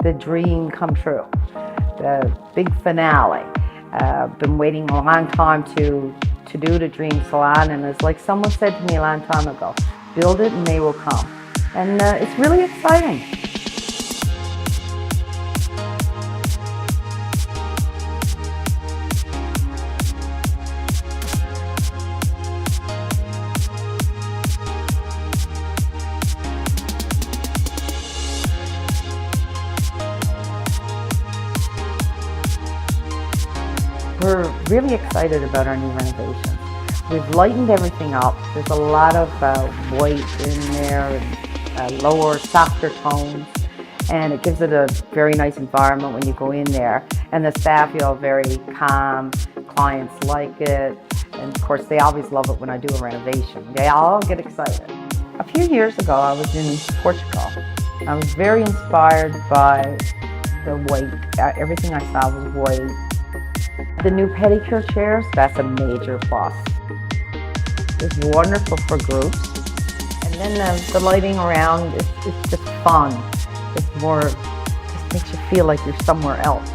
the dream come true, the big finale. Been waiting a long time to do the dream salon, and it's like someone said to me a long time ago, build it and they will come. And it's really exciting. We're really excited about our new renovations. We've lightened everything up. There's a lot of white in there and lower, softer tones, and it gives it a very nice environment when you go in there. And the staff feel very calm, clients like it, and of course they always love it when I do a renovation. They all get excited. A few years ago I was in Portugal. I was very inspired by the white. Everything I saw was white. The new pedicure chairs, that's a major plus. It's wonderful for groups. And then the lighting around, it's just fun. It's more, just makes you feel like you're somewhere else.